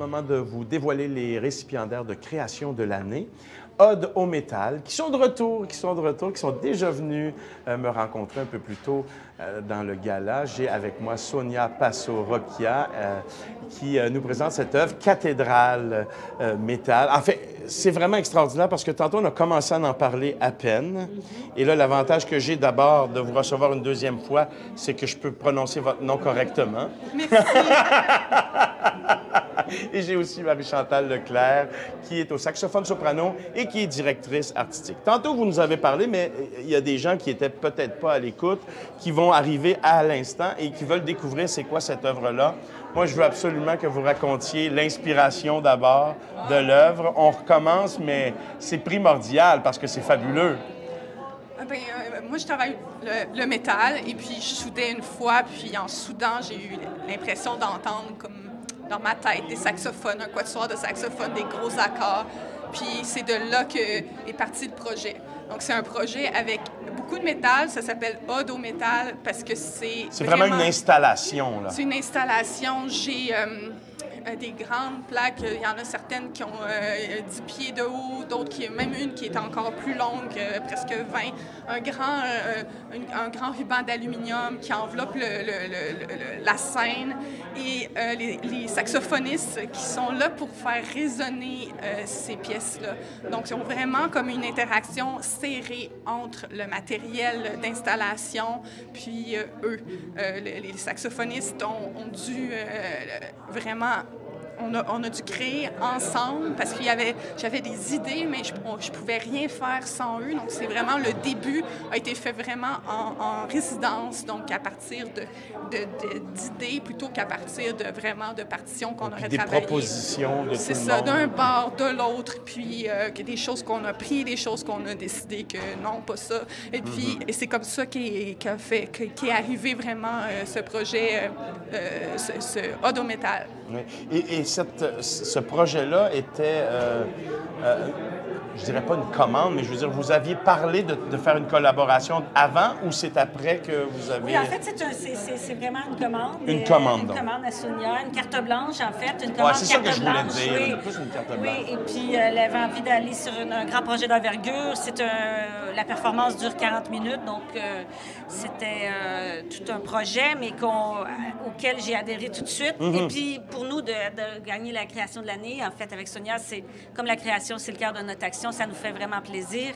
moment de vous dévoiler les récipiendaires de création de l'année. Ode au métal, qui sont de retour, qui sont déjà venus me rencontrer un peu plus tôt dans le gala. J'ai avec moi Sonia Passo-Rocchia qui nous présente cette œuvre Cathédrale métal. En fait, c'est vraiment extraordinaire parce que tantôt, on a commencé à en parler à peine. Et là, l'avantage que j'ai d'abord de vous recevoir une deuxième fois, c'est que je peux prononcer votre nom correctement. Merci. Et j'ai aussi Marie-Chantal Leclerc, qui est au saxophone soprano et qui est directrice artistique. Tantôt, vous nous avez parlé, mais il y a des gens qui étaient peut-être pas à l'écoute, qui vont arriver à l'instant et qui veulent découvrir c'est quoi cette œuvre-là. Moi, je veux absolument que vous racontiez l'inspiration d'abord de l'œuvre. On recommence, mais c'est primordial parce que c'est fabuleux. Moi, je travaille le métal et puis je soudais une fois, puis en soudant, j'ai eu l'impression d'entendre comme dans ma tête des saxophones, un quatuor de saxophone, des gros accords. Puis c'est de là que est parti le projet. Donc c'est un projet avec beaucoup de métal, ça s'appelle Ode au métal parce que c'est vraiment une installation, là. C'est une installation. J'ai des grandes plaques. Il y en a certaines qui ont 10 pieds de haut, d'autres qui même une qui est encore plus longue, presque 20. Un grand ruban d'aluminium qui enveloppe la scène et les saxophonistes qui sont là pour faire résonner ces pièces-là. Donc, ils ont vraiment comme une interaction serrée entre le matériel d'installation puis eux. Les saxophonistes ont dû vraiment... On a dû créer ensemble parce que j'avais des idées, mais je pouvais rien faire sans eux. Donc, c'est vraiment le début a été fait vraiment en résidence, donc à partir d'idées plutôt qu'à partir de partitions qu'on aurait travaillées. Des propositions de tout le monde. C'est ça, d'un bord, de l'autre, puis des choses qu'on a prises, des choses qu'on a décidé que non, pas ça. Et puis, et c'est comme ça qu'est arrivé vraiment ce projet, ce Ode au métal. Oui. Et ce projet-là était, je dirais pas une commande, mais je veux dire, vous aviez parlé de faire une collaboration avant ou c'est après que vous avez... Oui, en fait, c'est vraiment une commande. Une commande, donc. Une commande à Sonia, une carte blanche, en fait. Une commande c'est ça que je voulais blanche, dire, oui. plus une carte blanche. Oui, et puis elle avait envie d'aller sur un grand projet d'envergure. La performance dure 40 minutes, donc c'était tout un projet, mais auquel j'ai adhéré tout de suite. Et puis, pour nous, de gagner la création de l'année, en fait, avec Sonia, c'est comme la création, c'est le cœur de notre action, ça nous fait vraiment plaisir.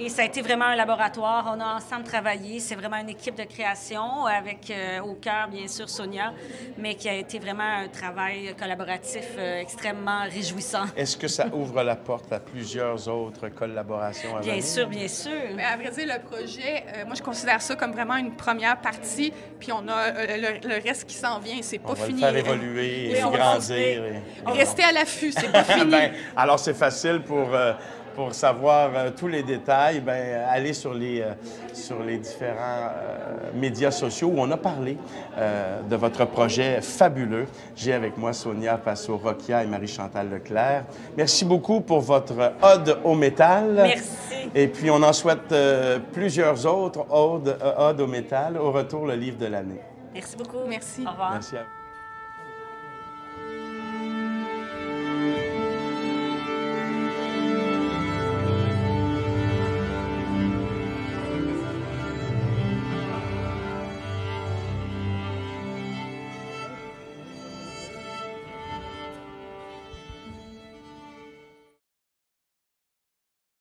Et ça a été vraiment un laboratoire. On a ensemble travaillé. C'est vraiment une équipe de création avec au cœur, bien sûr, Sonia, mais qui a été vraiment un travail collaboratif extrêmement réjouissant. Est-ce que ça ouvre la porte à plusieurs autres collaborations à venir? Bien sûr, bien sûr. Mais à vrai dire, le projet, moi, je considère ça comme vraiment une première partie, puis on a le reste qui s'en vient. C'est pas fini. On va le faire évoluer et grandir. Restez à l'affût, c'est pas fini. Alors, c'est facile pour savoir tous les détails, allez sur les différents médias sociaux où on a parlé de votre projet fabuleux. J'ai avec moi Sonia Passo-Rocchia et Marie-Chantal Leclerc. Merci beaucoup pour votre ode au métal. Merci. Et puis, on en souhaite plusieurs autres odes au métal. Au retour, le livre de l'année. Merci beaucoup. Merci. Au revoir. Merci à vous.